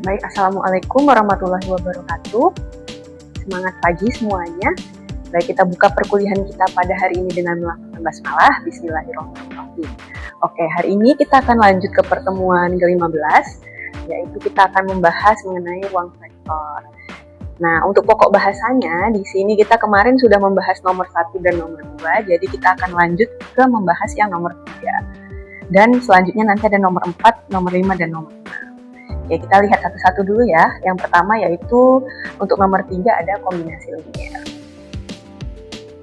Baik, Assalamualaikum warahmatullahi wabarakatuh. Semangat pagi semuanya. Baik, kita buka perkuliahan kita pada hari ini dengan melakukan basmalah. Bismillahirrahmanirrahim. Oke, hari ini kita akan lanjut ke pertemuan ke-15, yaitu kita akan membahas mengenai uang vektor. Nah, untuk pokok bahasanya, di sini kita kemarin sudah membahas nomor 1 dan nomor 2, jadi kita akan lanjut ke membahas yang nomor 3. Dan selanjutnya nanti ada nomor 4, nomor 5, dan nomor 6. Oke, kita lihat satu-satu dulu ya. Yang pertama yaitu untuk nomor 3 ada kombinasi linier.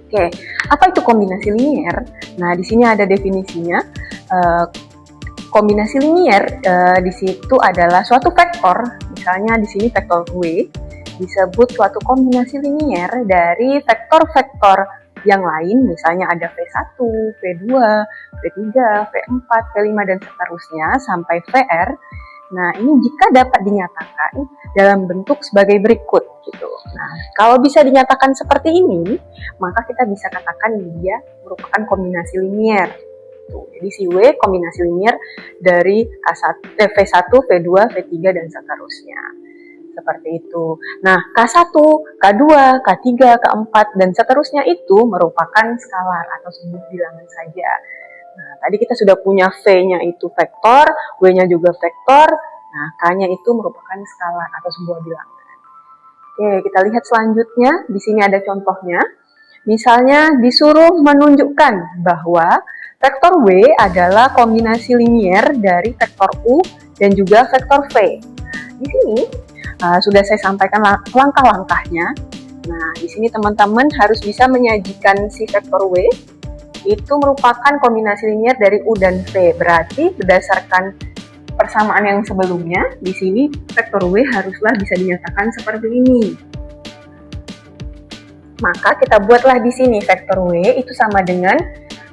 Oke, apa itu kombinasi linier? Nah, di sini ada definisinya. Kombinasi linier di situ adalah suatu vektor, misalnya di sini vektor W, disebut suatu kombinasi linier dari vektor-vektor yang lain, misalnya ada V1, V2, V3, V4, V5, dan seterusnya sampai VR. Nah, ini jika dapat dinyatakan dalam bentuk sebagai berikut gitu. Nah, kalau bisa dinyatakan seperti ini, maka kita bisa katakan dia merupakan kombinasi linier. Tuh, jadi si W kombinasi linier dari V1, V2, V3, dan seterusnya. Seperti itu. Nah, K1, K2, K3, K4, dan seterusnya itu merupakan skalar atau sebuah bilangan saja. Nah, tadi kita sudah punya V-nya itu vektor, W-nya juga vektor, nah K-nya itu merupakan skalar atau sebuah bilangan. Oke, kita lihat selanjutnya, di sini ada contohnya. Misalnya disuruh menunjukkan bahwa vektor W adalah kombinasi linier dari vektor U dan juga vektor V. Di sini sudah saya sampaikan langkah-langkahnya. Nah, di sini teman-teman harus bisa menyajikan si vektor W itu merupakan kombinasi linier dari U dan V. Berarti berdasarkan persamaan yang sebelumnya, di sini vektor W haruslah bisa dinyatakan seperti ini. Maka kita buatlah di sini vektor W itu sama dengan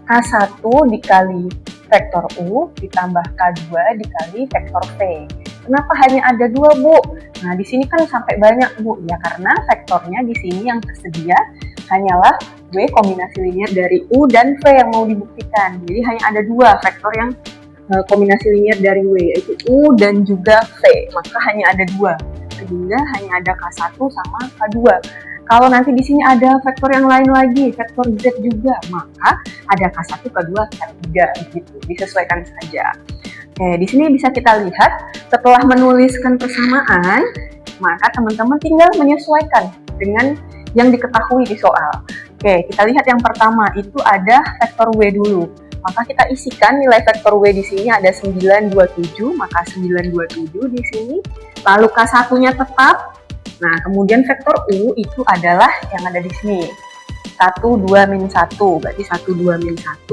K1 dikali vektor U ditambah K2 dikali vektor V. Kenapa hanya ada 2, Bu? Nah, di sini kan sampai banyak, Bu. Ya, karena vektornya di sini yang tersedia hanyalah W kombinasi linier dari U dan V yang mau dibuktikan. Jadi hanya ada 2 vektor yang kombinasi linier dari W, yaitu U dan juga V. Maka hanya ada 2. Sehingga hanya ada K1 sama K2. Kalau nanti di sini ada vektor yang lain lagi, vektor Z juga, maka ada K1, K2, K3 gitu. Disesuaikan saja. Oke, di sini bisa kita lihat setelah menuliskan persamaan, maka teman-teman tinggal menyesuaikan dengan yang diketahui di soal. Oke, kita lihat yang pertama itu ada vektor W dulu. Maka kita isikan nilai vektor W di sini ada 927, maka 927 di sini. Lalu K1-nya tetap. Nah, kemudian vektor U itu adalah yang ada di sini. 1, 2, min 1, berarti 1, 2, min 1.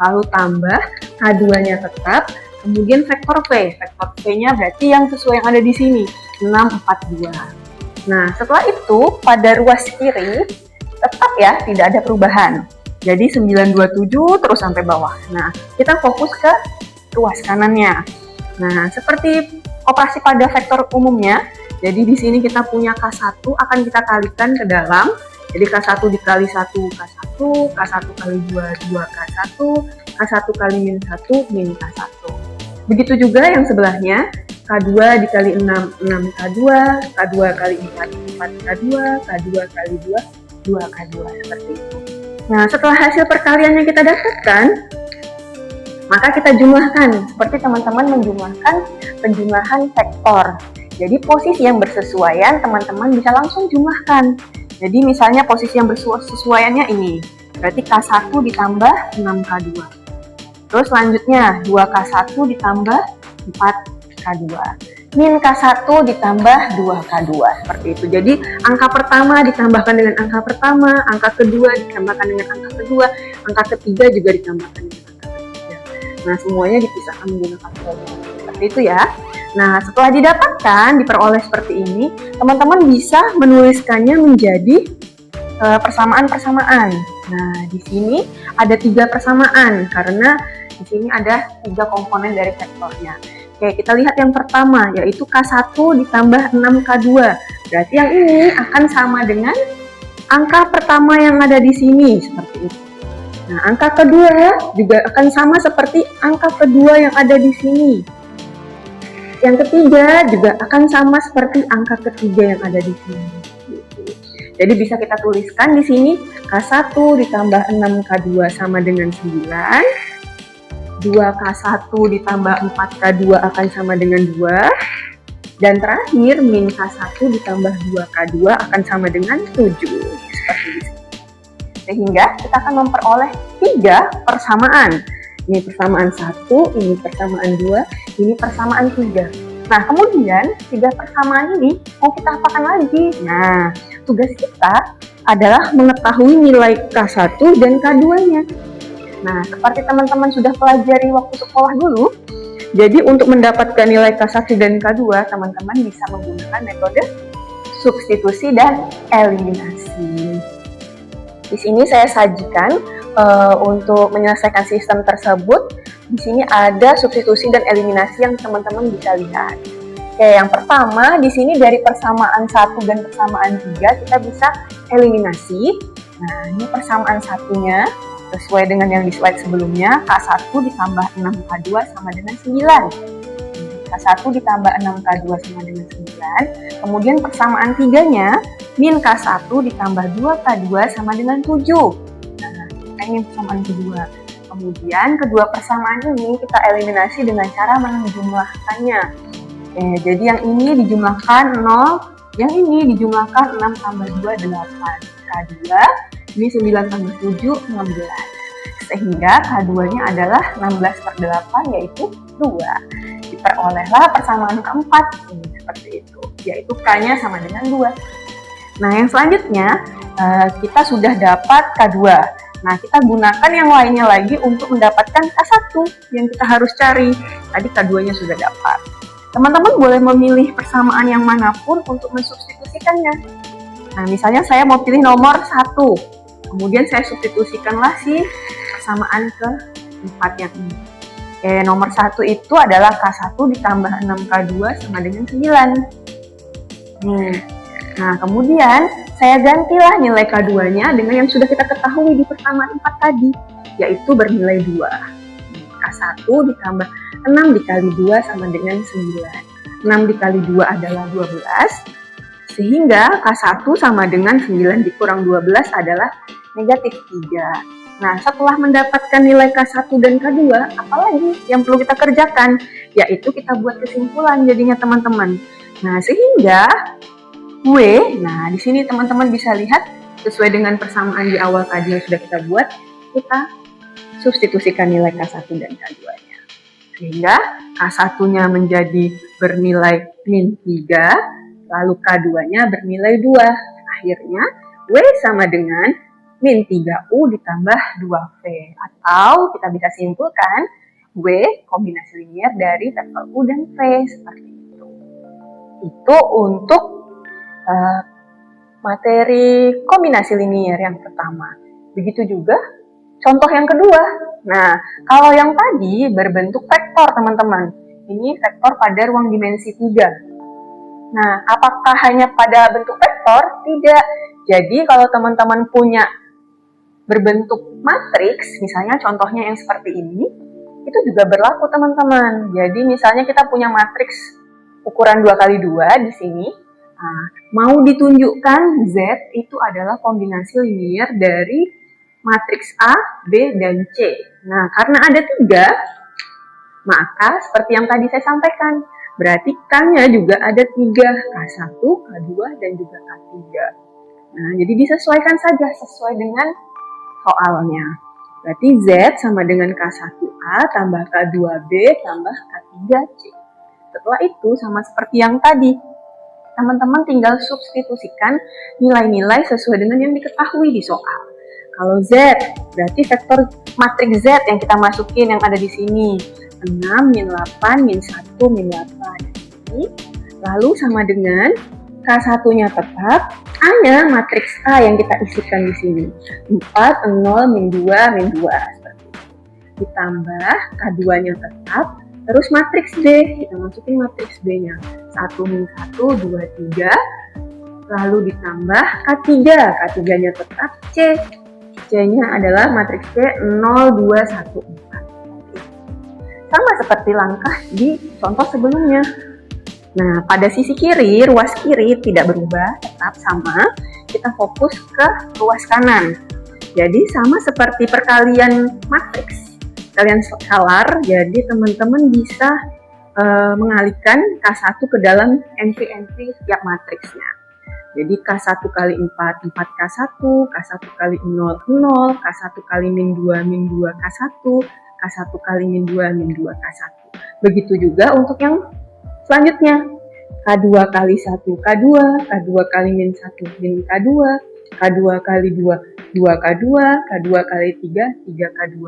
Lalu tambah K2-nya tetap. Kemudian vektor V. Vektor V-nya berarti yang sesuai yang ada di sini. 6, 4, 2. Nah, setelah itu pada ruas kiri tetap ya, tidak ada perubahan. Jadi 927 terus sampai bawah. Nah, kita fokus ke ruas kanannya. Nah, seperti operasi pada vektor umumnya, jadi di sini kita punya K1 akan kita kalikan ke dalam. Jadi K1 dikali 1, K1, K1 kali 2, 2 K1, K1 kali min 1, min K1. Begitu juga yang sebelahnya, K2 dikali 6, 6 K2, K2 kali 4, 4 K2, K2 kali 2, 2 K2, seperti itu. Nah, setelah hasil perkalian yang kita dapatkan, maka kita jumlahkan, seperti teman-teman menjumlahkan penjumlahan vektor. Jadi posisi yang bersesuaian, teman-teman bisa langsung jumlahkan. Jadi misalnya posisi yang bersesuaiannya ini, berarti K1 ditambah 6K2. Terus selanjutnya 2K1 ditambah 4K2. Min K1 ditambah 2K2. Seperti itu. Jadi angka pertama ditambahkan dengan angka pertama, angka kedua ditambahkan dengan angka kedua, angka ketiga juga ditambahkan dengan angka ketiga. Nah, semuanya dipisahkan menggunakan formula. Seperti itu ya. Nah, setelah didapatkan, diperoleh seperti ini, teman-teman bisa menuliskannya menjadi persamaan-persamaan. Nah, di sini ada 3 persamaan karena di sini ada 3 komponen dari vektornya. Oke, kita lihat yang pertama, yaitu K1 ditambah 6K2. Berarti yang ini akan sama dengan angka pertama yang ada di sini, seperti itu. Nah, angka kedua juga akan sama seperti angka kedua yang ada di sini. yang ketiga juga akan sama seperti angka ketiga yang ada di sini. Jadi bisa kita tuliskan di sini K1 ditambah 6K2 sama dengan 9. 2K1 ditambah 4K2 akan sama dengan 2. Dan terakhir, min K1 ditambah 2K2 akan sama dengan 7. Seperti ini. Sehingga kita akan memperoleh 3 persamaan. Ini persamaan 1, ini persamaan 2, ini persamaan 3. Nah, kemudian 3 persamaan ini mau kita apakan lagi? Nah, tugas kita adalah mengetahui nilai K1 dan K2-nya. Nah, seperti teman-teman sudah pelajari waktu sekolah dulu, jadi untuk mendapatkan nilai K1 dan K2, teman-teman bisa menggunakan metode substitusi dan eliminasi. Di sini saya sajikan untuk menyelesaikan sistem tersebut. Di sini ada substitusi dan eliminasi yang teman-teman bisa lihat. Oke, yang pertama di sini dari persamaan 1 dan persamaan 3 kita bisa eliminasi. Nah, ini persamaan satunya sesuai dengan yang di slide sebelumnya, K1 ditambah 6K2 sama dengan 9. K1 ditambah 6K2 sama dengan 9. Kemudian persamaan 3-nya, min K1 ditambah 2K2 sama dengan 7. Nah, ini persamaan kedua. Kemudian kedua persamaan ini kita eliminasi dengan cara menjumlahkannya. Jadi yang ini dijumlahkan 0, yang ini dijumlahkan 6 tambah 2, 8. K2, ini 9 tambah 7, 16. Sehingga K2-nya adalah 16/8, yaitu 2. Diperolehlah persamaan keempat, seperti itu, yaitu K-nya sama dengan 2. Nah, yang selanjutnya, kita sudah dapat K2. Nah, kita gunakan yang lainnya lagi untuk mendapatkan K1 yang kita harus cari. Tadi K2-nya sudah dapat. Teman-teman boleh memilih persamaan yang manapun untuk mensubstitusikannya. Nah, misalnya saya mau pilih nomor 1. Kemudian saya substitusikanlah si persamaan ke-4 yang ini. Nomor 1 itu adalah K1 ditambah 6K2 sama dengan 9. Nah, kemudian saya gantilah nilai K2-nya dengan yang sudah kita ketahui di persamaan 4 tadi, yaitu bernilai 2. K1 ditambah 6 dikali 2 sama dengan 9. 6 dikali 2 adalah 12. Sehingga K1 sama dengan 9 dikurang 12 adalah negatif 3. Nah, setelah mendapatkan nilai K1 dan K2, apalagi yang perlu kita kerjakan? Yaitu kita buat kesimpulan jadinya teman-teman. Nah, sehingga di sini teman-teman bisa lihat sesuai dengan persamaan di awal tadi yang sudah kita buat, kita substitusikan nilai K1 dan K2-nya. Sehingga K1-nya menjadi bernilai min 3, lalu K2-nya bernilai 2. Akhirnya, W sama dengan min 3U ditambah 2V. Atau kita bisa simpulkan, W kombinasi linier dari vektor U dan V. Seperti itu. Itu untuk materi kombinasi linier yang pertama. Begitu juga contoh yang kedua. Nah, kalau yang tadi berbentuk vektor, teman-teman. Ini vektor pada ruang dimensi 3. Nah, apakah hanya pada bentuk vektor? Tidak. Jadi, kalau teman-teman punya berbentuk matriks, misalnya contohnya yang seperti ini, itu juga berlaku, teman-teman. Jadi, misalnya kita punya matriks ukuran 2x2 di sini. Nah, mau ditunjukkan Z itu adalah kombinasi linier dari matriks A, B, dan C. Nah, karena ada 3, maka seperti yang tadi saya sampaikan, berarti K-nya juga ada 3, K1, K2, dan juga K3. Nah, jadi disesuaikan saja sesuai dengan soalnya. Berarti Z sama dengan K1A tambah K2B tambah K3C. Setelah itu sama seperti yang tadi. Teman-teman tinggal substitusikan nilai-nilai sesuai dengan yang diketahui di soal. Kalau Z, berarti vektor matriks Z yang kita masukin yang ada di sini. 6, min 8, min 1, min 8. Lalu sama dengan K1-nya tetap, A-nya matriks A yang kita isikan di sini. 4, 0, min 2, min 2. Seperti itu. Ditambah K2-nya tetap, terus matriks B, kita masukin matriks B-nya. 1, min 1, 2, 3. Lalu ditambah K3, K3-nya tetap C. C-nya adalah matriks C 0, 2, 1, 4. Sama seperti langkah di contoh sebelumnya. Nah, pada sisi kiri, ruas kiri tidak berubah, tetap sama. Kita fokus ke ruas kanan. Jadi sama seperti perkalian matriks, perkalian skalar, jadi teman-teman bisa mengalihkan K1 ke dalam entry-entry setiap matriksnya. Jadi K1 kali 4, 4K1, K1 kali 0, 0, K1 kali min 2, min 2 K1, K1 kali min 2, min 2 K1. Begitu juga untuk yang selanjutnya, K2 kali 1 K2, K2 kali min 1 min K2, K2 kali 2 2K2, K2 kali 3 3K2.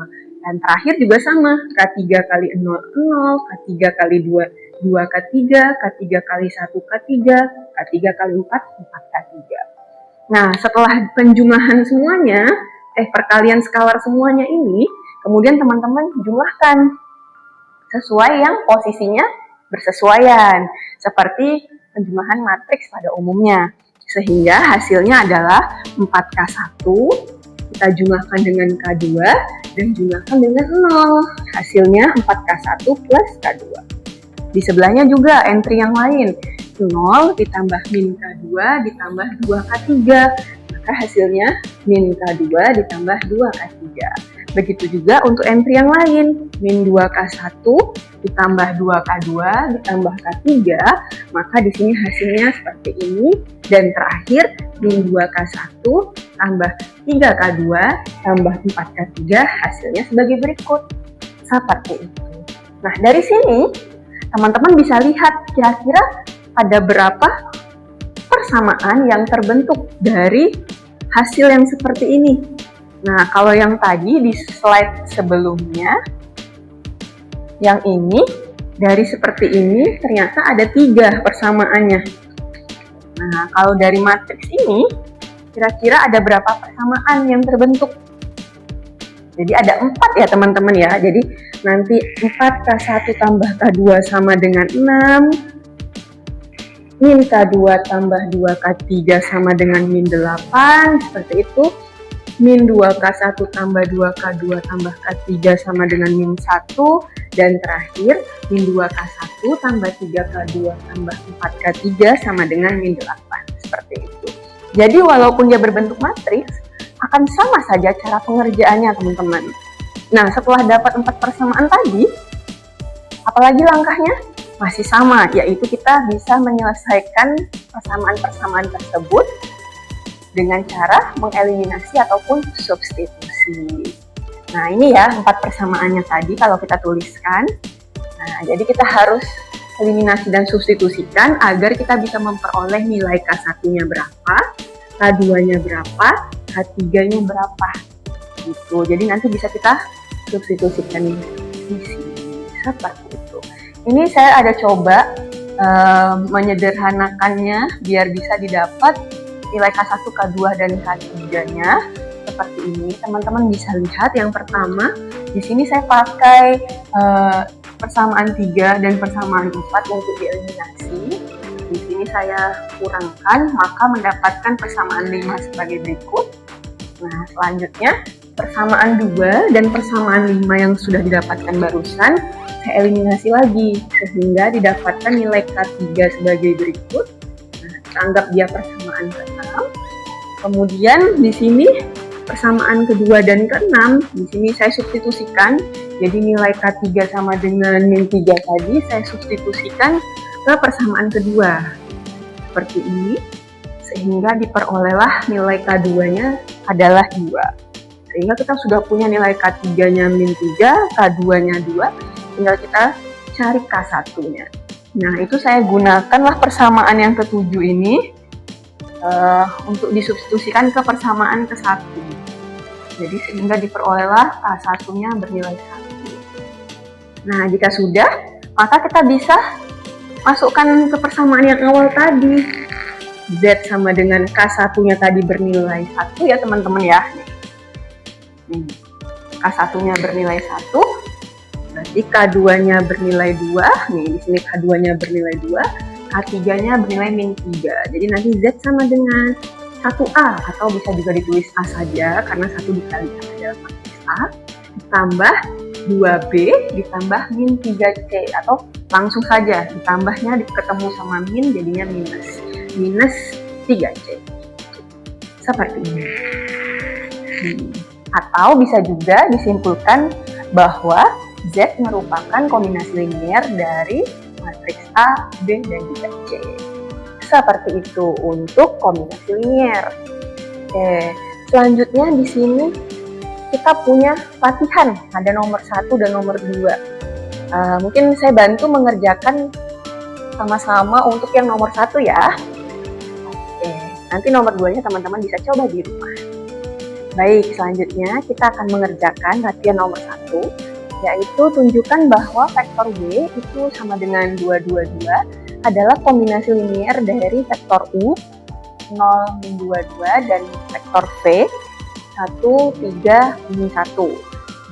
Dan terakhir juga sama, K3 kali 0 0, K3 kali 2 2K3, K3 kali 1 K3, K3 kali 4 4K3. Nah, setelah penjumlahan semuanya, perkalian skalar semuanya ini, kemudian teman-teman jumlahkan sesuai yang posisinya bersesuaian, seperti penjumlahan matriks pada umumnya. Sehingga hasilnya adalah 4K1, kita jumlahkan dengan K2, dan jumlahkan dengan 0. Hasilnya 4K1 plus K2. Di sebelahnya juga entry yang lain, 0 ditambah min K2 ditambah 2K3. Maka hasilnya min K2 ditambah 2K3. Begitu juga untuk entry yang lain, min 2K1 ditambah 2K2 ditambah K3, maka di sini hasilnya seperti ini. Dan terakhir, min 2K1 tambah 3K2 tambah 4K3, hasilnya sebagai berikut. Seperti itu. Nah, dari sini, teman-teman bisa lihat kira-kira ada berapa persamaan yang terbentuk dari hasil yang seperti ini. Nah, kalau yang tadi di slide sebelumnya, yang ini dari seperti ini ternyata ada 3 persamaannya. Nah, kalau dari matriks ini, kira-kira ada berapa persamaan yang terbentuk? Jadi ada 4 ya teman-teman ya. Jadi nanti 4K1 tambah K2 sama dengan 6. Min K2 tambah 2K3 sama dengan min 8. Seperti itu. Min 2K1 tambah 2K2 tambah K3 sama dengan min 1. Dan terakhir, min 2K1 tambah 3K2 tambah 4K3 sama dengan min 8. Seperti itu. Jadi walaupun dia berbentuk matriks, akan sama saja cara pengerjaannya teman-teman. Nah, setelah dapat 4 persamaan tadi, apalagi langkahnya? Masih sama, yaitu kita bisa menyelesaikan persamaan-persamaan tersebut dengan cara mengeliminasi ataupun substitusi. Nah, ini ya 4 persamaannya tadi kalau kita tuliskan. Nah, jadi kita harus eliminasi dan substitusikan agar kita bisa memperoleh nilai K1-nya berapa, K2-nya berapa, K3-nya berapa. Gitu. Jadi nanti bisa kita substitusikan di sini. Seperti itu. Ini saya ada coba menyederhanakannya biar bisa didapat nilai K1, K2, dan K3-nya seperti ini. Teman-teman bisa lihat yang pertama, di sini saya pakai persamaan 3 dan persamaan 4 untuk dieliminasi. Di sini saya kurangkan, maka mendapatkan persamaan 5 sebagai berikut. Nah, selanjutnya persamaan 2 dan persamaan 5 yang sudah didapatkan barusan, saya eliminasi lagi, sehingga didapatkan nilai K3 sebagai berikut. Anggap dia persamaan ke-6. Kemudian di sini persamaan kedua dan ke-6, di sini saya substitusikan. Jadi nilai K3 sama dengan min 3 tadi saya substitusikan ke persamaan kedua. Seperti ini. Sehingga diperolehlah nilai K2-nya adalah 2. Sehingga kita sudah punya nilai K3-nya min 3, K2-nya 2. Tinggal kita cari K1-nya. Nah, itu saya gunakanlah persamaan yang ke-7 ini untuk disubstitusikan ke persamaan ke-1. Jadi sehingga diperolehlah K1-nya bernilai 1. Nah, jika sudah, maka kita bisa masukkan ke persamaan yang awal tadi. Z sama dengan K1-nya tadi bernilai 1 ya teman-teman ya. Nih, K1-nya bernilai 1. Berarti K2-nya bernilai 2, nih di sini K2-nya bernilai 2, K3-nya bernilai min 3. Jadi nanti Z sama dengan 1A, atau bisa juga ditulis A saja, karena 1 dikali A adalah matriks A, ditambah 2B, ditambah min 3C, atau langsung saja ditambahnya ketemu sama min jadinya minus 3C. Seperti ini. Atau bisa juga disimpulkan bahwa Z merupakan kombinasi linier dari matriks A, B, dan juga C. Seperti itu untuk kombinasi linier. Oke, selanjutnya di sini kita punya latihan, ada nomor 1 dan nomor 2. Mungkin saya bantu mengerjakan sama-sama untuk yang nomor 1 ya. Oke, nanti nomor 2-nya teman-teman bisa coba di rumah. Baik, selanjutnya kita akan mengerjakan latihan nomor 1, yaitu tunjukkan bahwa vektor W itu sama dengan 222 adalah kombinasi linier dari vektor U 0, min 22 dan vektor V 1, 3, min 1.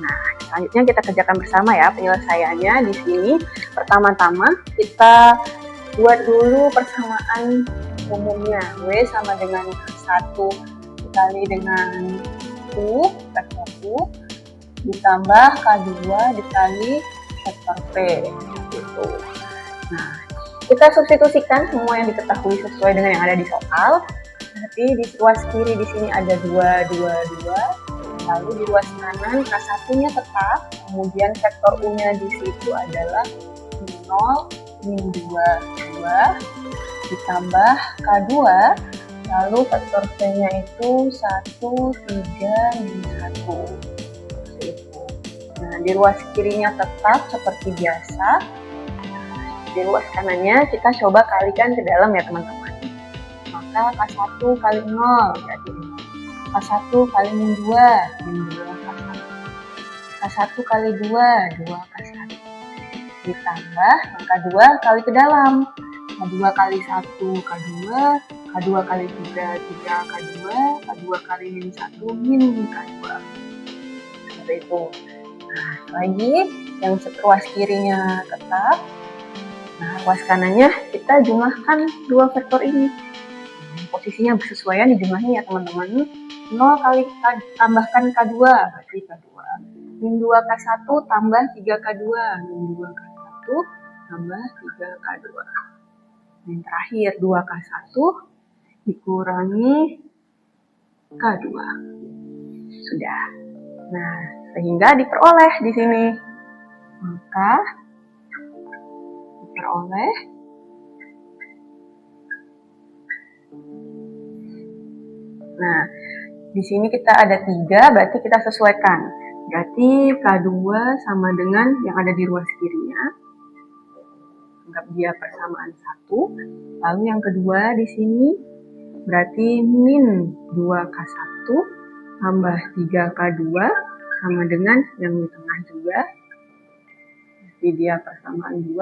Nah, selanjutnya kita kerjakan bersama ya penyelesaiannya di sini. Pertama-tama kita buat dulu persamaan umumnya. W sama dengan 1 dikali dengan U, vektor U, ditambah K2 dikali vektor V. Gitu. Nah, kita substitusikan semua yang diketahui sesuai dengan yang ada di soal. Berarti di ruas kiri di sini ada 2, lalu di ruas kanan K1-nya tetap, kemudian vektor U-nya di situ adalah 0, min 22, ditambah K2, lalu vektor V-nya itu 1, 3, min 1. Nah, di ruas kirinya tetap seperti biasa. Di ruas kanannya kita coba kalikan ke dalam ya teman-teman. Maka K1 kali 0 berarti 0. K1 kali min 2, min 2 K1. K1 kali 2, 2 K1. Ditambah yang K2 kali ke dalam. K2 kali 1, K2. K2 kali 3, 3 K2. K2 kali min 1, min K2. Seperti itu. Nah, lagi yang ruas kirinya tetap. Nah, ruas kanannya kita jumlahkan dua vektor ini. Posisinya bersesuaian dijumlahin ya teman-teman. 0 kali tambahkan K2 berarti K2. Min 2 K1 tambah 3 K2. Min 2 K1 tambah 3 K2. Yang terakhir 2 K1 dikurangi K2. Sudah. Nah, sehingga diperoleh di sini. Maka diperoleh nah, di sini kita ada 3, berarti kita sesuaikan. Berarti K2 sama dengan yang ada di ruas kirinya. Anggap dia persamaan 1. Lalu yang kedua di sini berarti min 2K1 tambah 3K2 sama dengan yang di tengah juga. Jadi dia persamaan 2.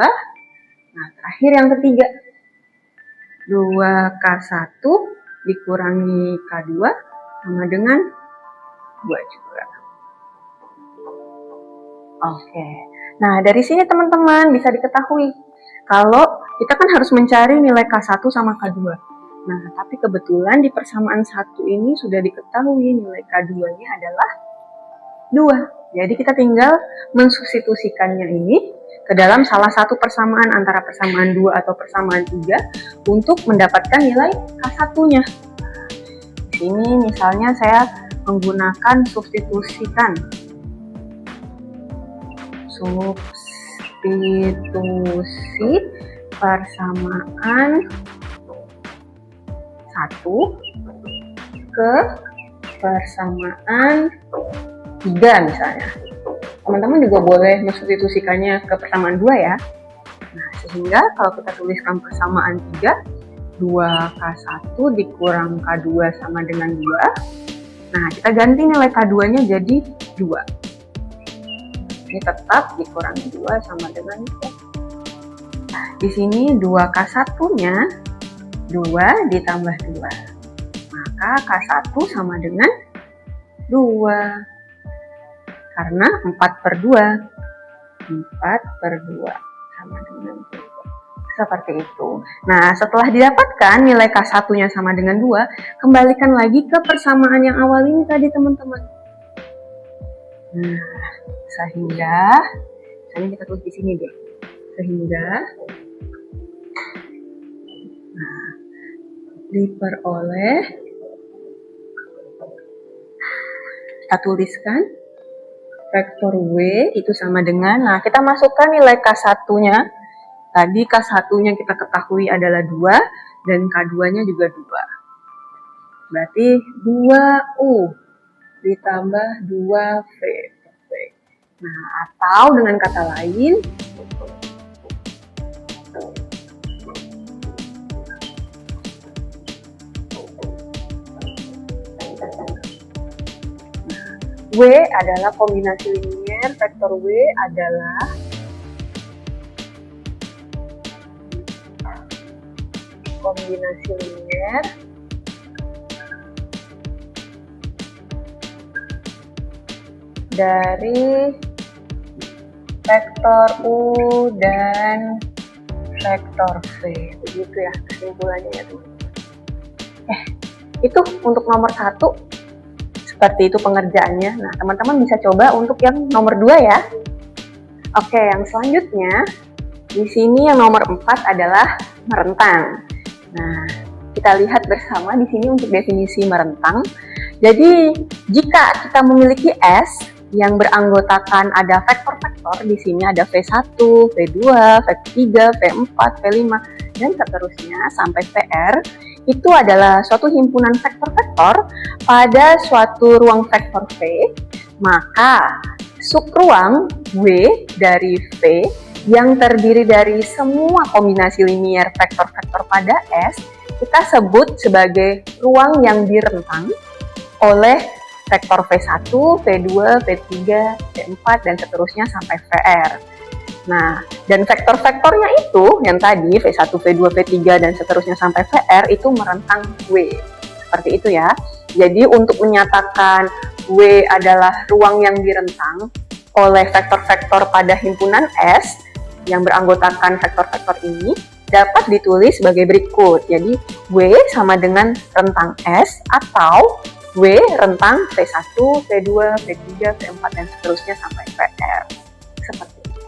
Nah, terakhir yang ketiga. 2K1 dikurangi K2 sama dengan 2 juga. Oke. Nah, dari sini teman-teman bisa diketahui kalau kita kan harus mencari nilai K1 sama K2. Nah, tapi kebetulan di persamaan 1 ini sudah diketahui nilai K2-nya adalah 2. Jadi kita tinggal mensubstitusikannya ini ke dalam salah satu persamaan antara persamaan 2 atau persamaan 3 untuk mendapatkan nilai K1-nya. Di sini misalnya saya menggunakan substitusi persamaan 1 ke persamaan 3 misalnya. Teman-teman juga boleh mensubstitusikannya ke persamaan 2 ya. Nah, sehingga kalau kita tuliskan persamaan 3, 2K1 dikurang K2 sama dengan 2. Nah, kita ganti nilai K2-nya jadi 2. Ini tetap dikurangi 2 sama dengan 2. Nah, di sini 2K1-nya 2 ditambah 2. Maka K1 sama dengan 2. Karena 4/2. 4/2 sama dengan 2. Seperti itu. Nah, setelah didapatkan nilai K1-nya sama dengan 2, kembalikan lagi ke persamaan yang awal ini tadi teman-teman. Nah, sehingga misalnya kita tulis di sini deh. Sehingga diperoleh, kita tuliskan vektor W itu sama dengan, nah kita masukkan nilai K1-nya. Tadi K1-nya kita ketahui adalah 2 dan K2-nya juga 2. Berarti 2U ditambah 2V. Nah, atau dengan kata lain, W adalah kombinasi linier, vektor W adalah kombinasi linier dari vektor U dan vektor V. Begitu ya kesimpulannya ya teman-teman. Itu untuk nomor 1. Seperti itu pengerjaannya. Nah, teman-teman bisa coba untuk yang nomor 2 ya. Oke, yang selanjutnya di sini yang nomor 4 adalah merentang. Nah, kita lihat bersama di sini untuk definisi merentang. Jadi, jika kita memiliki S yang beranggotakan ada vektor-vektor, di sini ada V1, V2, V3, V4, V5, dan seterusnya sampai VR, itu adalah suatu himpunan vektor-vektor pada suatu ruang vektor V, maka subruang W dari V yang terdiri dari semua kombinasi linier vektor-vektor pada S, kita sebut sebagai ruang yang direntang oleh vektor V1, V2, V3, V4, dan seterusnya sampai VR. Nah, dan vektor-vektornya itu, yang tadi V1, V2, V3, dan seterusnya sampai VR, itu merentang W. Seperti itu ya. Jadi, untuk menyatakan W adalah ruang yang direntang oleh vektor-vektor pada himpunan S, yang beranggotakan vektor-vektor ini, dapat ditulis sebagai berikut. Jadi, W sama dengan rentang S, atau W rentang V1, V2, V3, V4, dan seterusnya sampai VR. Seperti itu.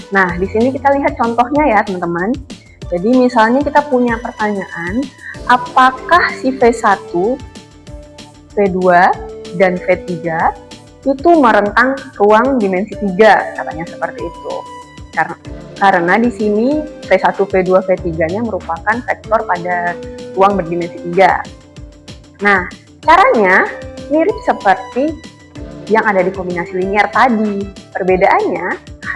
Nah, di sini kita lihat contohnya ya, teman-teman. Jadi, misalnya kita punya pertanyaan, apakah si V1, V2, dan V3 itu merentang ruang dimensi 3, katanya seperti itu. Karena di sini V1, V2, V3-nya merupakan vektor pada ruang berdimensi 3. Nah, caranya mirip seperti yang ada di kombinasi linier tadi. Perbedaannya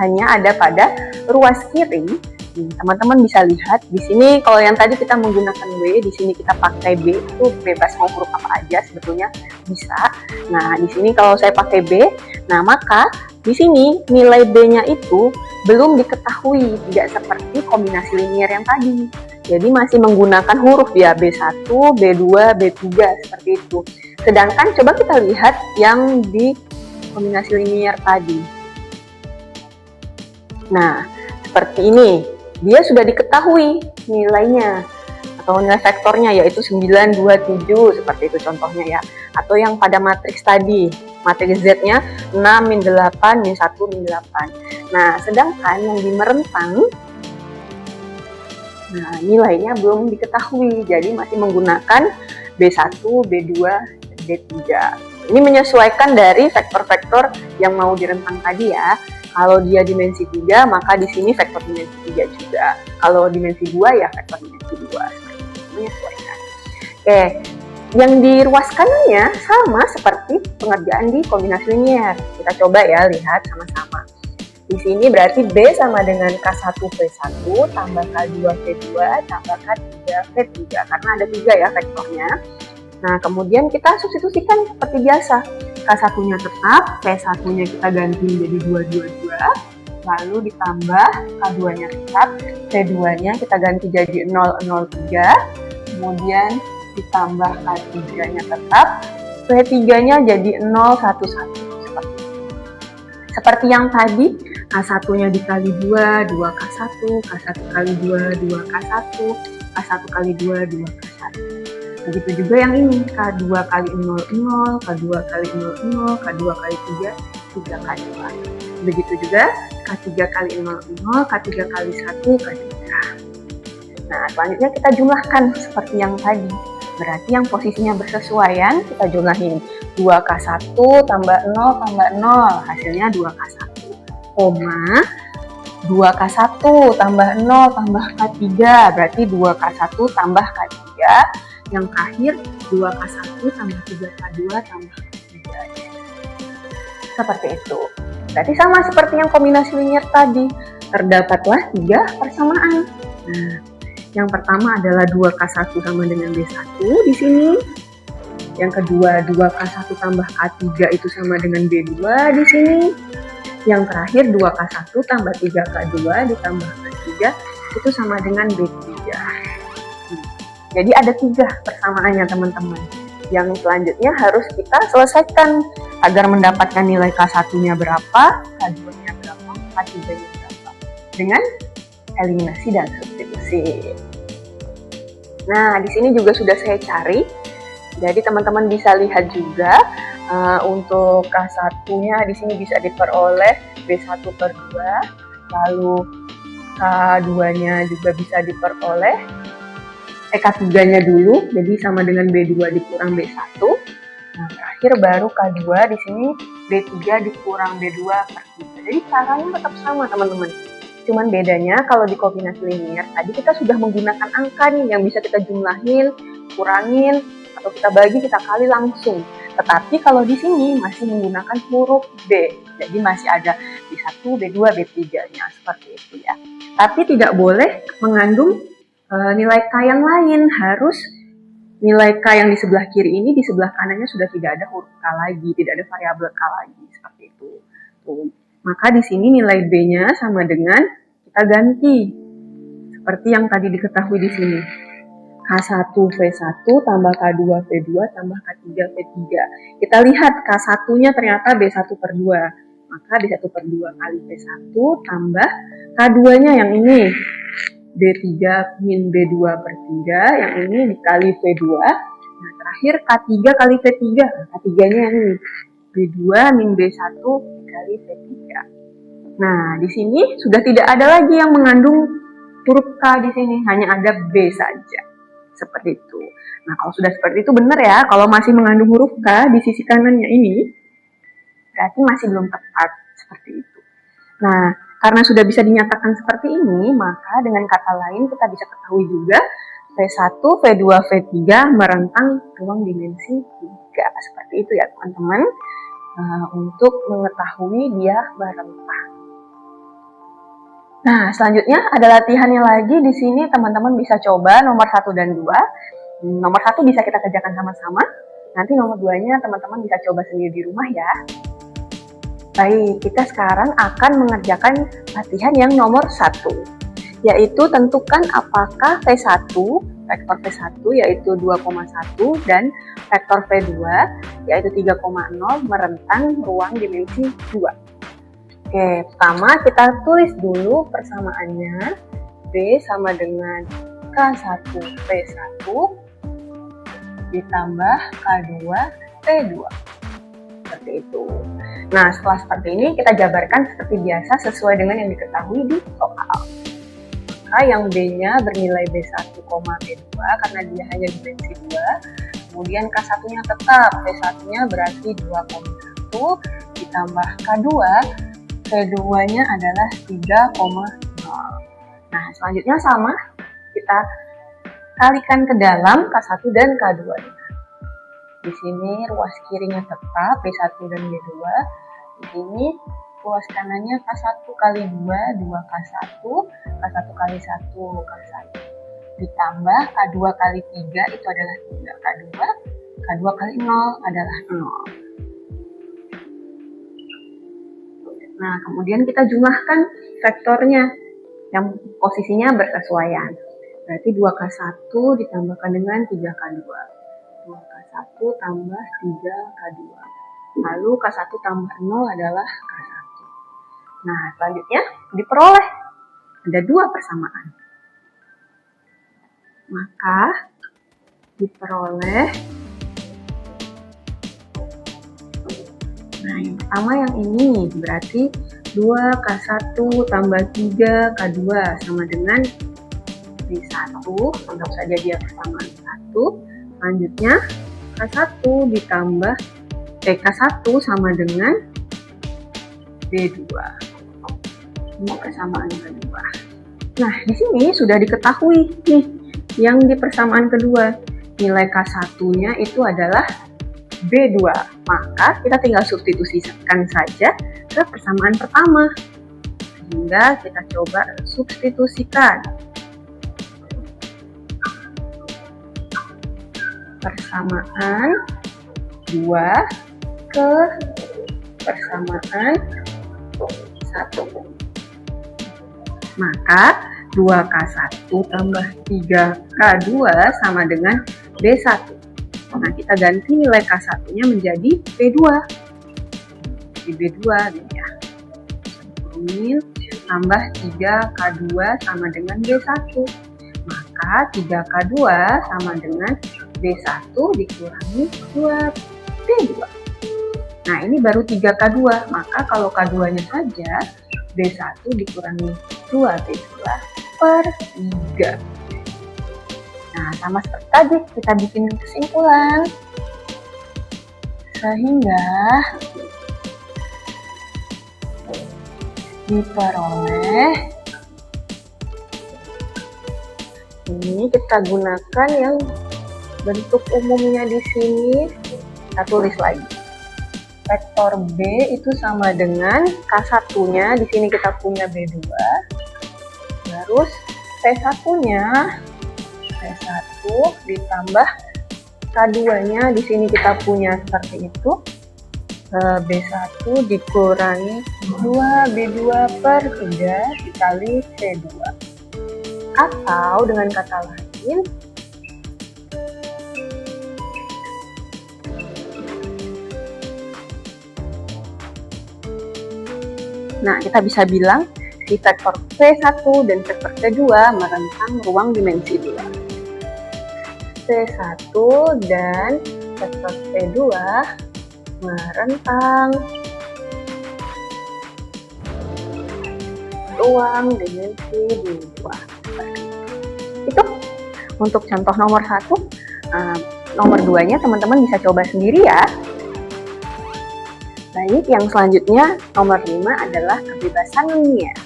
hanya ada pada ruas kiri. Teman-teman bisa lihat di sini kalau yang tadi kita menggunakan W, di sini kita pakai B, itu bebas mau huruf apa aja sebetulnya bisa. Nah, di sini kalau saya pakai B, nah maka di sini nilai B-nya itu belum diketahui, tidak seperti kombinasi linier yang tadi. Jadi masih menggunakan huruf ya, B1, B2, B3, seperti itu. Sedangkan coba kita lihat yang di kombinasi linier tadi. Nah, seperti ini. Dia sudah diketahui nilainya atau nilai vektornya, yaitu 9, 2, 7, seperti itu contohnya ya. Atau yang pada matriks tadi, matriks Z-nya 6, min 8, min 1, min 8. Nah, sedangkan yang di merentang, nah, nilainya belum diketahui, jadi masih menggunakan B1, B2, B3. Ini menyesuaikan dari vektor-vektor yang mau direntang tadi ya. Kalau dia dimensi 3, maka di sini vektor dimensi 3 juga. Kalau dimensi 2, ya vektor dimensi 2. Menyesuaikan. Oke, yang di ruas kanannya sama seperti pengerjaan di kombinasi linier. Kita coba ya, lihat sama-sama. Di sini berarti B sama dengan K1 V1 tambah K2 V2 tambah K3 V3, karena ada 3 ya vektornya. Nah, kemudian kita substitusikan seperti biasa. K1-nya tetap, V1-nya kita ganti menjadi 222, lalu ditambah K2-nya tetap, V2-nya kita ganti jadi 003, kemudian ditambah K3-nya tetap, V3-nya jadi 011. Seperti yang tadi, K1-nya dikali 2, 2K1, K1 kali 2, 2K1, K1 kali 2, 2K1. Begitu juga yang ini, K2 kali 00, K2 kali 00, K2 kali 3, 3K2. Begitu juga K1 K3 kali 0, 0, K3 kali 1, K3. Nah, selanjutnya kita jumlahkan seperti yang tadi. Berarti yang posisinya bersesuaian, kita jumlahin 2K1 tambah 0 tambah 0, hasilnya 2K1. Koma, 2K1 tambah 0 tambah K3, berarti 2K1 tambah K3. Yang terakhir, 2K1 tambah 3K2 tambah K3. Seperti itu. Berarti sama seperti yang kombinasi linear tadi. Terdapatlah 3 persamaan. Nah, yang pertama adalah 2K1 sama dengan B1 di sini. Yang kedua, 2K1 tambah K3 itu sama dengan B2 di sini. Yang terakhir, 2K1 tambah 3K2 ditambah K3 itu sama dengan B3. Jadi ada 3 persamaannya teman-teman. Yang selanjutnya harus kita selesaikan agar mendapatkan nilai K1-nya berapa, K2-nya berapa, K3-nya berapa. Dengan eliminasi dan substitusi. Nah, di sini juga sudah saya cari. Jadi teman-teman bisa lihat juga untuk K1-nya di sini bisa diperoleh B1 per 2, lalu K2-nya juga bisa diperoleh K3-nya dulu, jadi sama dengan B2 dikurang B1. Nah, terakhir baru K2 di sini B3 dikurang B2 per 3. Jadi caranya tetap sama teman-teman. Cuman bedanya kalau di kombinasi linear tadi kita sudah menggunakan angka nih yang bisa kita jumlahin, kurangin, atau kita bagi, kita kali langsung. Tetapi kalau di sini masih menggunakan huruf B. Jadi masih ada B1, B2, B3-nya seperti itu ya. Tapi tidak boleh mengandung nilai K yang lain. Harus nilai K yang di sebelah kiri ini, di sebelah kanannya sudah tidak ada huruf K lagi, tidak ada variabel K lagi, seperti itu. Tuh. Maka di sini nilai B-nya sama dengan kita ganti. Seperti yang tadi diketahui di sini. K1 V1 tambah K2 V2 tambah K3 V3. Kita lihat K1-nya ternyata B1 per 2. Maka B1 per 2 kali V1 tambah K2-nya yang ini. B3 min B2 per 3, yang ini dikali V2. Nah, terakhir K3 kali V3. K3-nya yang ini. B2 min B1 dikali V3. Nah, di sini sudah tidak ada lagi yang mengandung huruf K di sini. Hanya ada B saja. Seperti itu. Nah, kalau sudah seperti itu benar ya. Kalau masih mengandung huruf K di sisi kanannya ini, berarti masih belum tepat. Seperti itu. Nah, karena sudah bisa dinyatakan seperti ini, maka dengan kata lain kita bisa ketahui juga V1, V2, V3 merentang ruang dimensi 3. Seperti itu ya teman-teman. Untuk mengetahui dia merentang. Nah, selanjutnya ada latihannya lagi. Di sini teman-teman bisa coba nomor 1 dan 2. Nomor 1 bisa kita kerjakan sama-sama. Nanti nomor 2-nya teman-teman bisa coba sendiri di rumah ya. Baik, kita sekarang akan mengerjakan latihan yang nomor 1. Yaitu tentukan apakah V1, vektor V1 yaitu 2,1 dan vektor V2 yaitu 3,0 merentang ruang dimensi 2. Oke, pertama kita tulis dulu persamaannya. B sama dengan K1 V1 ditambah K2 V2. Seperti itu. Nah, setelah seperti ini kita jabarkan seperti biasa sesuai dengan yang diketahui di soal. Maka yang B-nya bernilai B1, B2 karena dia hanya dimensi 2. Kemudian K1-nya tetap, V1-nya berarti 2,1 ditambah K2. V2-nya adalah 3,0. Nah, selanjutnya sama, kita kalikan ke dalam K1 dan K2-nya. Di sini ruas kirinya tetap B1 dan B2. Di sini ruas kanannya K1 kali 2, 2K1, K1 kali 1, K1. Ditambah K2 kali 3 itu adalah 3K2, K2 kali 0 adalah 0. Nah, kemudian kita jumlahkan vektornya yang posisinya berkesesuaian. Berarti 2K1 ditambahkan dengan 3K2. 2K1 tambah 3K2. Lalu K1 tambah 0 adalah K1. Nah, selanjutnya diperoleh ada 2 persamaan. Maka diperoleh, nah yang pertama yang ini berarti 2K1 tambah 3K2 sama dengan B1, anggap saja dia persamaan 1. Selanjutnya K1 ditambah K1 sama dengan B2. Ini persamaan kedua. Nah, di sini sudah diketahui nih yang di persamaan kedua. Nilai K1-nya itu adalah B2. Maka kita tinggal substitusikan saja ke persamaan pertama. Sehingga kita coba substitusikan. Persamaan 2 ke persamaan 1. Maka 2K1 tambah 3K2 sama dengan B1. Nah, kita ganti nilai K1-nya menjadi B2. Di B2 gitu ya. Tambah 3K2 sama dengan B1. Maka 3K2 sama dengan B1 dikurangi 2B2. Nah, ini baru 3K2. Maka kalau K2-nya saja, B1 dikurangi 2B2 per 3. Nah, sama seperti tadi, kita bikin kesimpulan. Sehingga diperoleh, ini kita gunakan yang bentuk umumnya di sini, kita tulis lagi. Vektor B itu sama dengan K1-nya, di sini kita punya B2. Terus P1-nya, P1 ditambah K2-nya, di sini kita punya seperti itu. B1 dikurangi 2B2 per 3 dikali C2. Atau dengan kata lain, nah, kita bisa bilang si vektor P1 dan vektor P2 merentang ruang dimensi 2. P1 dan vektor P2 merentang ruang dimensi 2. Itu untuk contoh nomor 1. Nomor 2-nya teman-teman bisa coba sendiri ya. Baik, yang selanjutnya nomor 5 adalah kebebasan linier.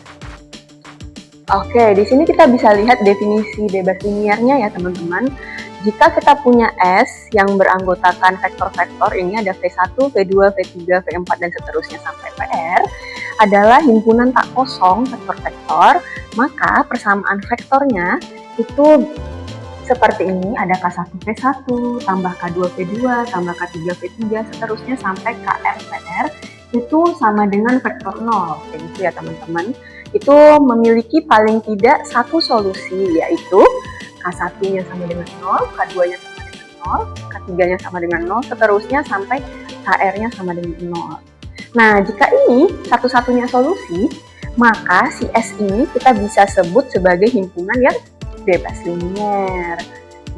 Oke, di sini kita bisa lihat definisi bebas liniernya ya teman-teman. Jika kita punya S yang beranggotakan vektor-vektor, ini ada V1, V2, V3, V4, dan seterusnya sampai Vr, adalah himpunan tak kosong vektor-vektor, maka persamaan vektornya itu seperti ini, ada K1 V1, tambah K2 V2, tambah K3 V3, seterusnya sampai Kr Vr, itu sama dengan vektor 0. Kayak gitu ya teman-teman. Itu memiliki paling tidak satu solusi, yaitu K1-nya sama dengan 0, K2-nya sama dengan 0, K3-nya sama dengan 0, seterusnya sampai Kr-nya sama dengan 0. Nah, jika ini satu-satunya solusi, maka si S ini kita bisa sebut sebagai himpunan yang bebas linier.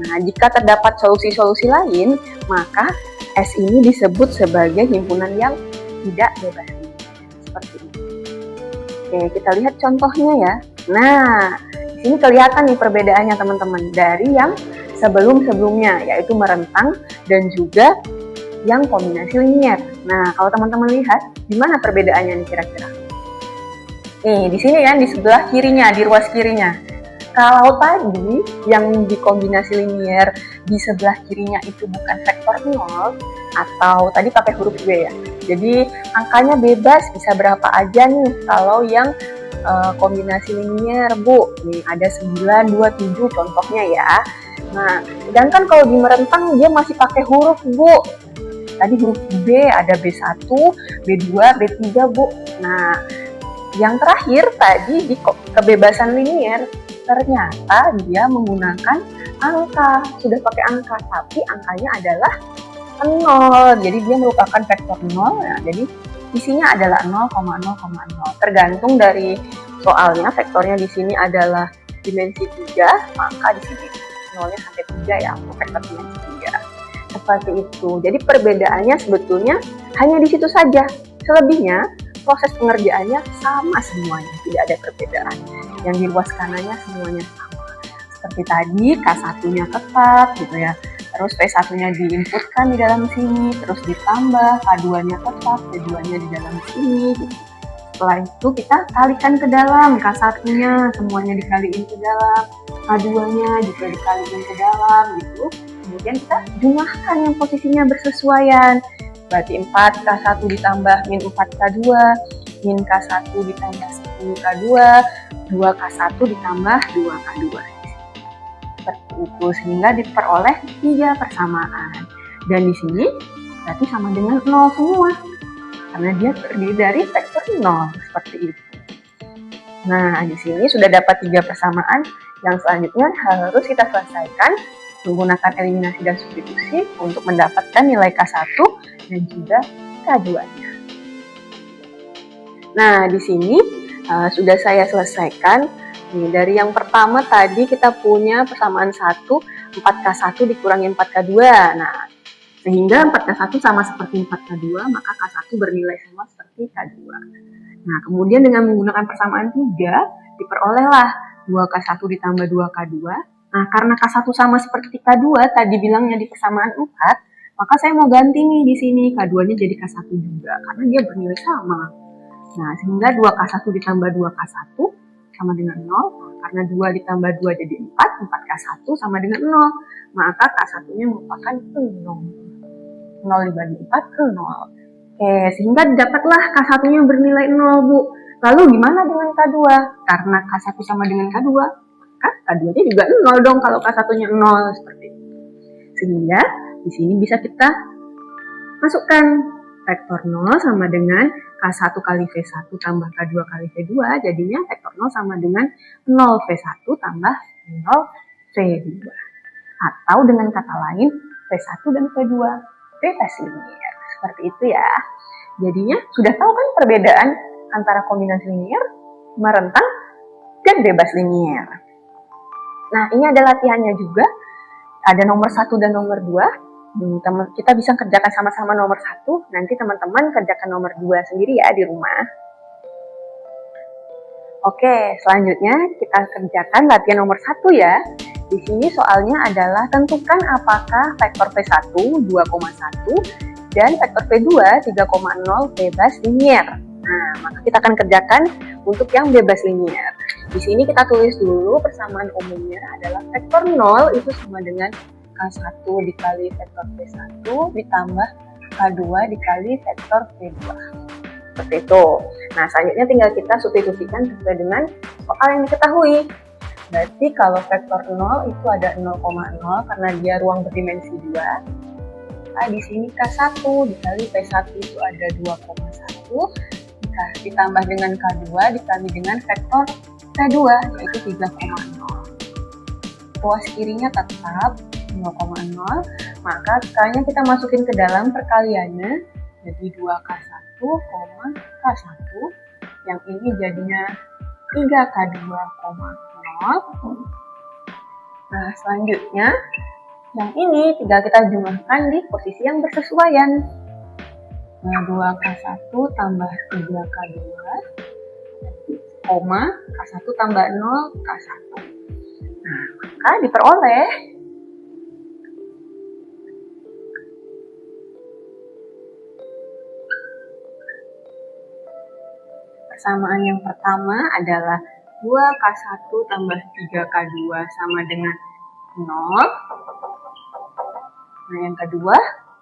Nah, jika terdapat solusi-solusi lain, maka S ini disebut sebagai himpunan yang tidak bebas linier. Seperti ini. Oke, kita lihat contohnya ya. Nah, di sini kelihatan nih perbedaannya teman-teman dari yang sebelum-sebelumnya, yaitu merentang dan juga yang kombinasi linier. Nah, kalau teman-teman lihat, di mana perbedaannya nih kira-kira? Nih, di sini ya, di sebelah kirinya, di ruas kirinya. Kalau tadi yang di kombinasi linier di sebelah kirinya itu bukan vektor 0, atau tadi pakai huruf B ya. Jadi angkanya bebas, bisa berapa aja nih kalau yang kombinasi linier, Bu. Nih ada 9, 2, 7 contohnya ya. Nah, sedangkan kalau di merentang dia masih pakai huruf, Bu. Tadi huruf B ada B1, B2, B3, Bu. Nah, yang terakhir tadi di kebebasan linier, ternyata dia menggunakan angka, sudah pakai angka, tapi angkanya adalah 0, jadi dia merupakan vektor 0, nah, jadi isinya adalah 0,0,0. Tergantung dari soalnya, vektornya di sini adalah dimensi 3, maka di sini 0-nya sampai 3 ya, vektor dimensi 3. Seperti itu, jadi perbedaannya sebetulnya hanya di situ saja. Selebihnya, proses pengerjaannya sama semuanya, tidak ada perbedaan. Yang di ruas kanannya semuanya sama. Seperti tadi, K1-nya tetap gitu ya. Terus P1-nya diinputkan di dalam sini, terus ditambah, K2-nya tetap, P2-nya di dalam sini gitu. Setelah itu kita kalikan ke dalam, K1-nya semuanya dikaliin ke dalam, K2-nya juga dikaliin ke dalam gitu. Kemudian kita jumlahkan yang posisinya bersesuaian. Berarti 4K1 ditambah min 4K2, min K1 ditambah 10K2, 2K1 ditambah 2K2. Seperti itu, sehingga diperoleh 3 persamaan. Dan di sini berarti sama dengan 0 semua, karena dia terdiri dari vektor 0, seperti itu. Nah, di sini sudah dapat 3 persamaan. Yang selanjutnya harus kita selesaikan menggunakan eliminasi dan substitusi untuk mendapatkan nilai K1 dan juga K2-nya. Nah, di sini sudah saya selesaikan. Nih, dari yang pertama tadi kita punya persamaan 1, 4K1 dikurangi 4K2. Nah, sehingga 4K1 sama seperti 4K2, maka K1 bernilai sama seperti K2. Nah, kemudian dengan menggunakan persamaan 3, diperolehlah 2K1 ditambah 2K2. Nah, karena K1 sama seperti K2, tadi bilangnya di persamaan 4, maka saya mau ganti nih di sini, K2-nya jadi K1 juga, karena dia bernilai sama. Nah, sehingga 2K1 ditambah 2K1 sama dengan 0, karena 2 ditambah 2 jadi 4, 4K1 sama dengan 0, maka K1-nya merupakan 0. 0 dibagi 4 ke 0. Oke, sehingga dapatlah K1-nya bernilai 0, Bu. Lalu gimana dengan K2? Karena K1 sama dengan K2, maka K2-nya juga 0 dong kalau K1-nya 0, seperti itu. Sehingga di sini bisa kita masukkan vektor 0 sama dengan K1 kali V1 tambah K2 kali V2, jadinya vektor 0 sama dengan 0V1 tambah 0V2. Atau dengan kata lain, V1 dan V2 bebas linier. Seperti itu ya. Jadinya sudah tahu kan perbedaan antara kombinasi linier, merentang, dan bebas linier. Nah, ini ada latihannya juga. Ada nomor 1 dan nomor 2. Kita bisa kerjakan sama-sama nomor 1. Nanti teman-teman kerjakan nomor 2 sendiri ya di rumah. Oke, selanjutnya kita kerjakan latihan nomor 1 ya. Di sini soalnya adalah tentukan apakah vektor V1 2,1 dan vektor V2 3,0 bebas linier. Nah, maka kita akan kerjakan untuk yang bebas linier. Di sini kita tulis dulu persamaan umumnya adalah vektor 0 itu sama dengan K1 dikali vektor V1 ditambah K2 dikali vektor V2. Seperti itu. Nah, selanjutnya tinggal kita substitusikan sesuai dengan soal yang diketahui. Berarti kalau vektor 0 itu ada 0,0 karena dia ruang berdimensi 2. Nah, di sini K1 dikali V1 itu ada 2,1 ditambah dengan K2 dikali dengan vektor K2 yaitu 3,0. Ruas kirinya tetap 0,0, maka sekarangnya kita masukin ke dalam perkaliannya jadi 2K1, K1 yang ini jadinya 3K2, nah selanjutnya yang ini tinggal kita jumlahkan di posisi yang bersesuaian. Nah, 2K1 tambah 3K2 koma K1 tambah 0 K1. Nah, maka diperoleh persamaan yang pertama adalah 2K1 tambah 3K2 sama dengan 0. Nah, yang kedua,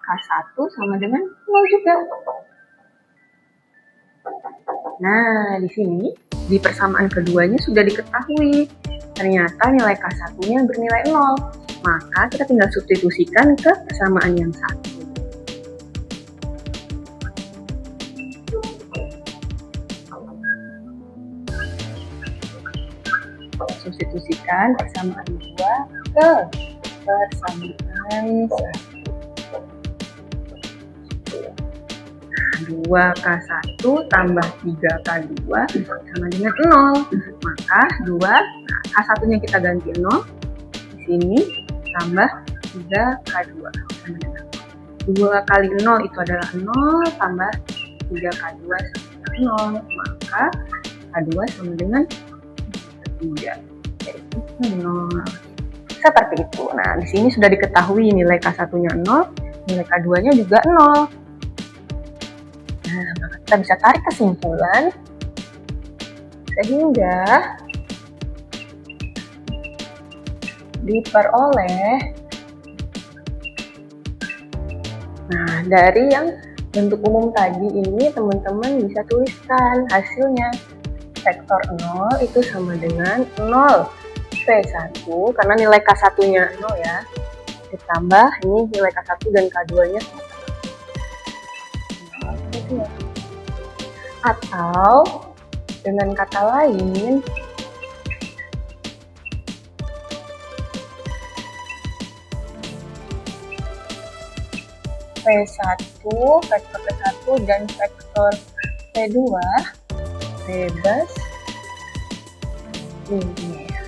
K1 sama dengan 0 juga. Nah, di sini, di persamaan keduanya sudah diketahui. Ternyata nilai K1-nya bernilai 0. Maka kita tinggal substitusikan ke persamaan yang satu. Substitusikan persamaan 2 ke persamaan 1. 2K1 tambah 3K2 sama dengan 0. Maka 2, nah K1-nya kita ganti 0. Di sini tambah 3K2 sama dengan 2 kali 0 itu adalah 0 tambah 3K2 sama dengan 0, maka K2 sama dengan 3, yaitu 0. Seperti itu. Nah, di sini sudah diketahui nilai K1-nya 0, nilai K2-nya juga 0. Nah, maka kita bisa tarik kesimpulan sehingga diperoleh. Nah, dari yang bentuk umum tadi ini teman-teman bisa tuliskan hasilnya. Vektor 0 itu sama dengan 0 V1 karena nilai K1-nya 0 ya. Ditambah ini nilai K1 dan K2-nya sama. Atau dengan kata lain, V1, vektor V1 dan vektor V2 bebas linear.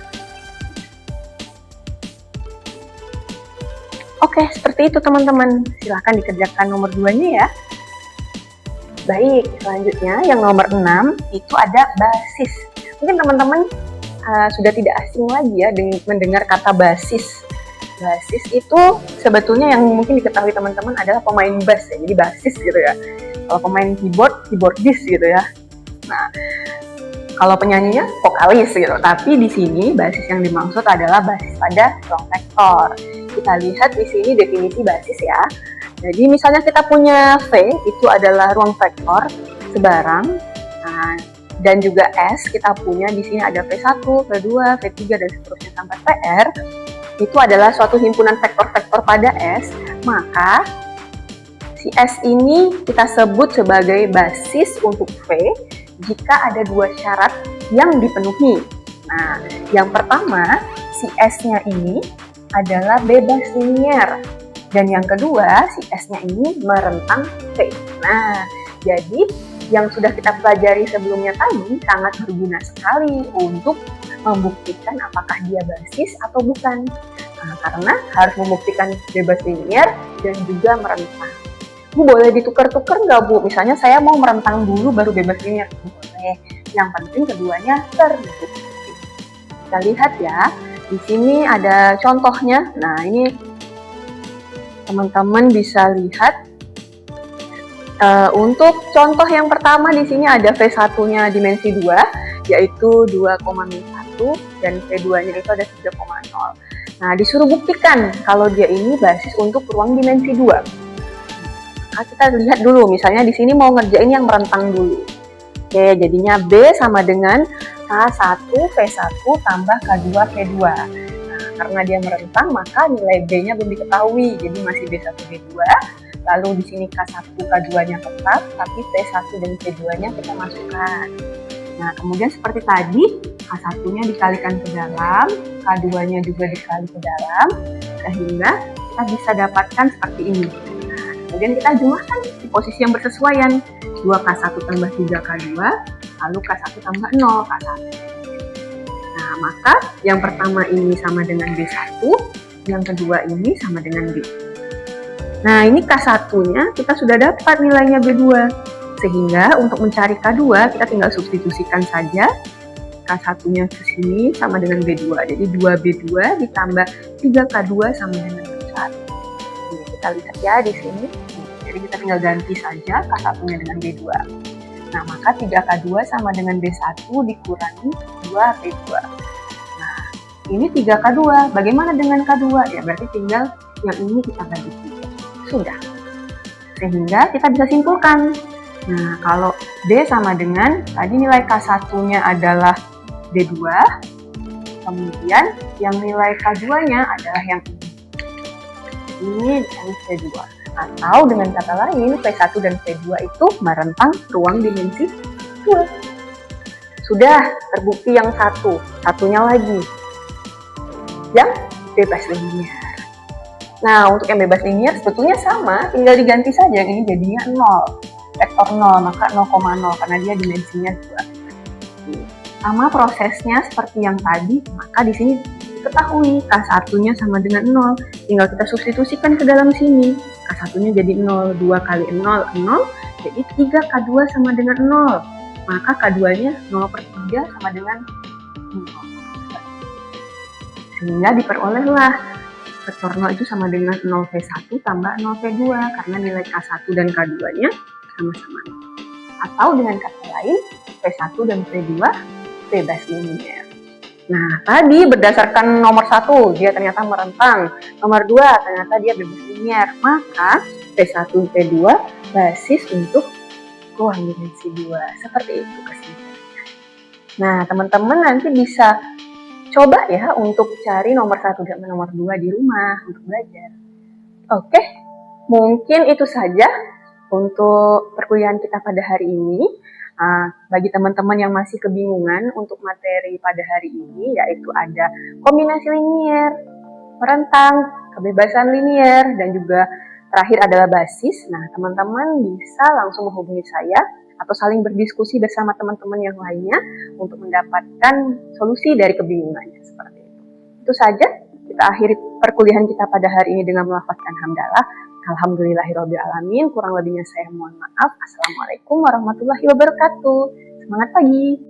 Oke, seperti itu teman-teman. Silahkan dikerjakan nomor 2-nya ya. Baik, selanjutnya yang nomor 6 itu ada basis. Mungkin teman-teman sudah tidak asing lagi ya mendengar kata basis. Basis itu sebetulnya yang mungkin diketahui teman-teman adalah pemain bass ya, jadi basis gitu ya. Kalau pemain keyboardis gitu ya. Nah, kalau penyanyinya vokalis gitu. Tapi di sini basis yang dimaksud adalah basis pada ruang vektor. Kita lihat di sini definisi basis ya. Jadi misalnya kita punya V itu adalah ruang vektor sebarang. Nah, dan juga S kita punya di sini ada V1, V2, V3 dan seterusnya sampai PR. Itu adalah suatu himpunan vektor-vektor pada S, maka si S ini kita sebut sebagai basis untuk V jika ada dua syarat yang dipenuhi. Nah, yang pertama, si S-nya ini adalah bebas linear. Dan yang kedua, si S-nya ini merentang V. Nah, jadi yang sudah kita pelajari sebelumnya tadi sangat berguna sekali untuk membuktikan apakah dia basis atau bukan. Nah, karena harus membuktikan bebas linear dan juga merentang. Bu, boleh ditukar-tukar nggak Bu? Misalnya saya mau merentang dulu baru bebas linear. Boleh. Yang penting keduanya terbukti. Kita lihat ya. Di sini ada contohnya. Nah, ini teman-teman bisa lihat. Untuk contoh yang pertama di sini ada V1-nya dimensi 2, yaitu 2,1 dan V2-nya itu ada 3,0. Nah, disuruh buktikan kalau dia ini basis untuk ruang dimensi 2. Nah, kita lihat dulu, misalnya di sini mau ngerjain yang merentang dulu. Oke, jadinya B sama dengan K1 V1 tambah K2 V2. Nah, karena dia merentang, maka nilai B-nya belum diketahui, jadi masih B1 V2. Lalu di sini K1 K2-nya tetap, tapi V1 dan V2-nya kita masukkan. Nah, kemudian seperti tadi, K1-nya dikalikan ke dalam, K2-nya juga dikali ke dalam, sehingga kita bisa dapatkan seperti ini. Nah, kemudian kita jumlahkan di posisi yang bersesuaian. 2K1 tambah 3K2, lalu K1 tambah 0K1. Nah, maka yang pertama ini sama dengan B1, yang kedua ini sama dengan B. Nah, ini K1-nya kita sudah dapat nilainya B2. Sehingga untuk mencari K2, kita tinggal substitusikan saja. K1-nya ke sini sama dengan B2. Jadi 2B2 ditambah 3K2 sama dengan B1. Ini kita lihat ya di sini. Jadi kita tinggal ganti saja K1-nya dengan B2. Nah, maka 3K2 sama dengan B1 dikurangi 2B2. Nah, ini 3K2. Bagaimana dengan K2? Ya, berarti tinggal yang ini kita bagi 3. Sudah. Sehingga kita bisa simpulkan. Nah, kalau B sama dengan, tadi nilai K1-nya adalah B2, kemudian yang nilai K2-nya adalah yang ini. Ini adalah V2. Atau dengan kata lain, V1 dan V2 itu merentang ruang dimensi 2. Sudah terbukti yang satu, satunya lagi. Yang bebas linear. Nah, untuk yang bebas linear sebetulnya sama, tinggal diganti saja. Ini jadinya 0, vektor 0, maka 0,0 karena dia dimensinya 2. Sama prosesnya seperti yang tadi, maka di sini ketahui K1-nya sama dengan 0. Tinggal kita substitusikan ke dalam sini. K1-nya jadi 0, 2 kali 0, 0, Jadi 3K2 sama dengan 0. Maka K2-nya 0/3 sama dengan 0. Sehingga diperolehlah vektor 0 itu sama dengan 0V1 tambah 0V2 karena nilai K1 dan K2-nya sama-sama 0. Atau dengan kata lain, V1 dan V2 bebas linier. Nah, tadi berdasarkan nomor 1, dia ternyata merentang. Nomor 2, ternyata dia bebas linier. Maka V1, V2 basis untuk ruang dimensi 2. Seperti itu kesimpulannya. Nah, teman-teman nanti bisa coba ya untuk cari nomor 1 dan nomor 2 di rumah untuk belajar. Oke, mungkin itu saja untuk perkuliahan kita pada hari ini. Bagi teman-teman yang masih kebingungan untuk materi pada hari ini, yaitu ada kombinasi linier, merentang, kebebasan linier, dan juga terakhir adalah basis. Nah, teman-teman bisa langsung menghubungi saya atau saling berdiskusi bersama teman-teman yang lainnya untuk mendapatkan solusi dari kebingungannya seperti itu. Itu saja, kita akhiri perkuliahan kita pada hari ini dengan melafazkan hamdalah. Alhamdulillahirrabbilalamin, kurang lebihnya saya mohon maaf. Assalamualaikum warahmatullahi wabarakatuh. Semangat pagi.